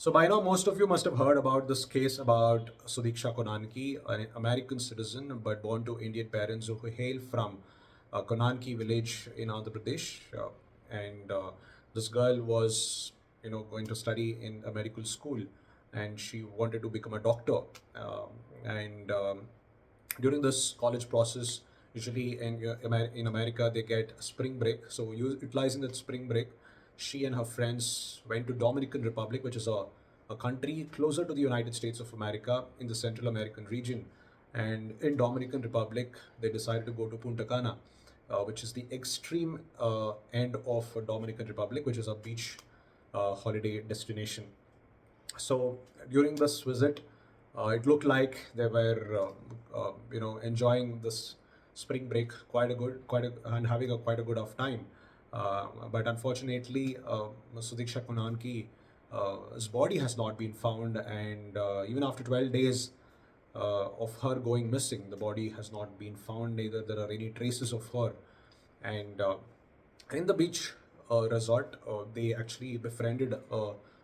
So by now, most of you must have heard about this case about Sudhiksha Konanki, an American citizen but born to Indian parents who hail from Konanki village in Andhra Pradesh. And this girl was, going to study in a medical school, and she wanted to become a doctor. And during this college process, usually in America, they get spring break. So utilizing that spring break, she and her friends went to Dominican Republic, which is a country closer to the United States of America in the Central American region. And in Dominican Republic, they decided to go to Punta Cana, which is the extreme end of Dominican Republic, which is a beach holiday destination. So during this visit, it looked like they were, enjoying this spring break and having quite a good of time. But unfortunately, Sudhiksha Konanki, his body has not been found, and even after 12 days of her going missing, the body has not been found. Neither there are any traces of her. And in the beach resort, they actually befriended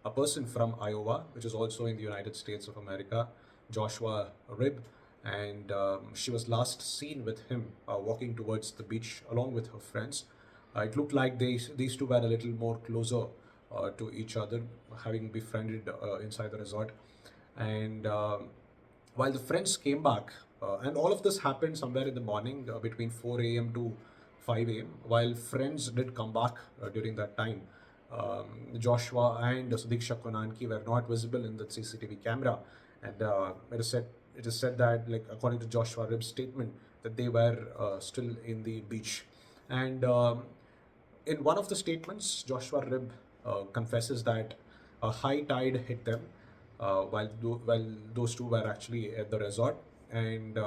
a person from Iowa, which is also in the United States of America, Joshua Ribe, and she was last seen with him walking towards the beach along with her friends. It looked like these two were a little more closer to each other, having befriended inside the resort. And while the friends came back, and all of this happened somewhere in the morning between 4 a.m. to 5 a.m. While friends did come back during that time, Joshua and Sudhiksha Konanki were not visible in the CCTV camera, and it is said that, like, according to Joshua Ribb's statement, that they were still in the beach. And in one of the statements, Joshua Ribb confesses that a high tide hit them while those two were actually at the resort, and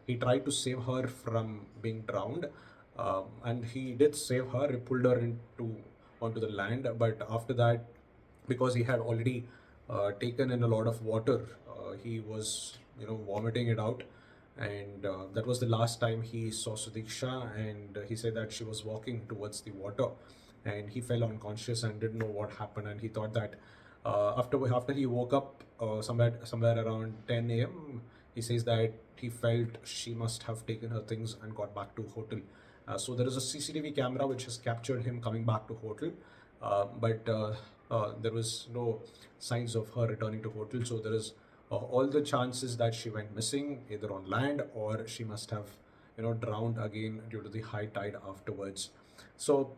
he tried to save her from being drowned, and he did save her. He pulled her onto the land, but after that, because he had already taken in a lot of water, he was vomiting it out, and that was the last time he saw Sudhiksha. And he said that she was walking towards the water, and he fell unconscious and didn't know what happened. And he thought that after he woke up somewhere around 10 a.m., he says that he felt she must have taken her things and got back to hotel. So there is a CCTV camera which has captured him coming back to hotel, but there was no signs of her returning to hotel. So there is all the chances that she went missing either on land, or she must have drowned again due to the high tide afterwards. So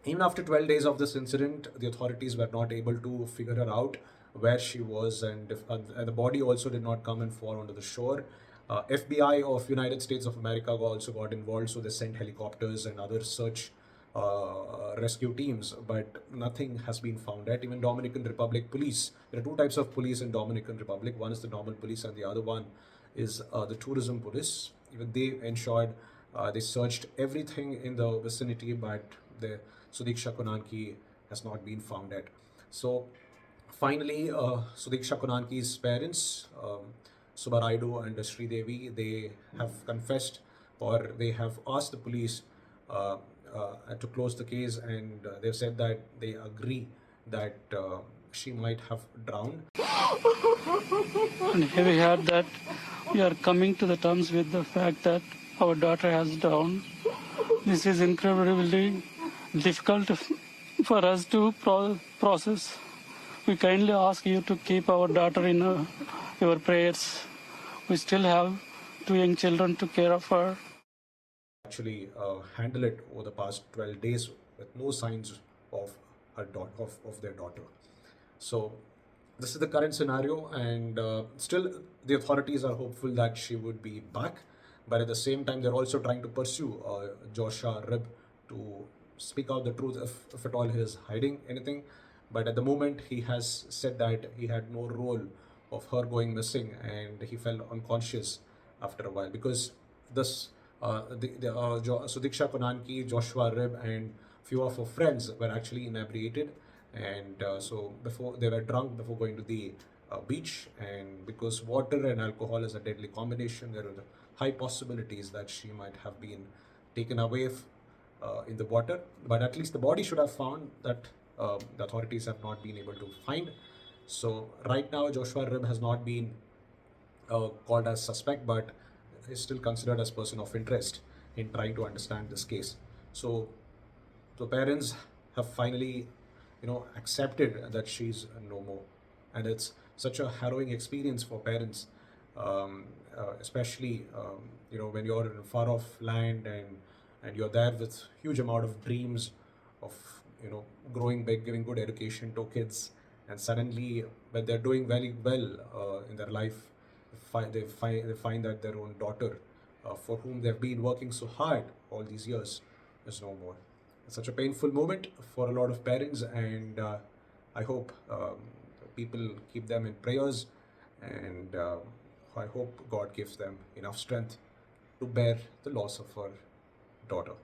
even after 12 days of this incident, the authorities were not able to figure her out where she was, and the body also did not come and fall onto the shore. FBI of United States of America also got involved, so they sent helicopters and other search rescue teams, but nothing has been found yet. Even Dominican Republic police, there are two types of police in Dominican Republic. One is the normal police, and the other one is the tourism police. Even they searched everything in the vicinity, but the Sudhiksha Konanki has not been found yet. So finally, Sudhiksha Konanki's parents, Subaraidu and Sri Devi, they have confessed, or they have asked the police to close the case, and they've said that they agree that she might have drowned. And here we heard that we are coming to the terms with the fact that our daughter has drowned. This is incredibly difficult for us to process. We kindly ask you to keep our daughter in your prayers. We still have two young children to care of her. Actually handle it over the past 12 days with no signs of of their daughter. So this is the current scenario, and still the authorities are hopeful that she would be back, but at the same time they're also trying to pursue Joshua Rib to speak out the truth if at all he is hiding anything. But at the moment, he has said that he had no role of her going missing, and he fell unconscious after a while, because this Sudhiksha Konanki, Joshua Rib, and few of her friends were actually inebriated, and so before they were drunk before going to the beach, and because water and alcohol is a deadly combination, there are high possibilities that she might have been taken away in the water. But at least the body should have found that the authorities have not been able to find. So right now, Joshua Rib has not been called as suspect, but is still considered as person of interest in trying to understand this case. So the parents have finally, accepted that she's no more, and it's such a harrowing experience for parents, especially when you're in far off land and you're there with huge amount of dreams of growing big, giving good education to kids, and suddenly when they're doing very well in their life, they find that their own daughter, for whom they've been working so hard all these years, is no more. It's such a painful moment for a lot of parents, and I hope people keep them in prayers, and I hope God gives them enough strength to bear the loss of her daughter.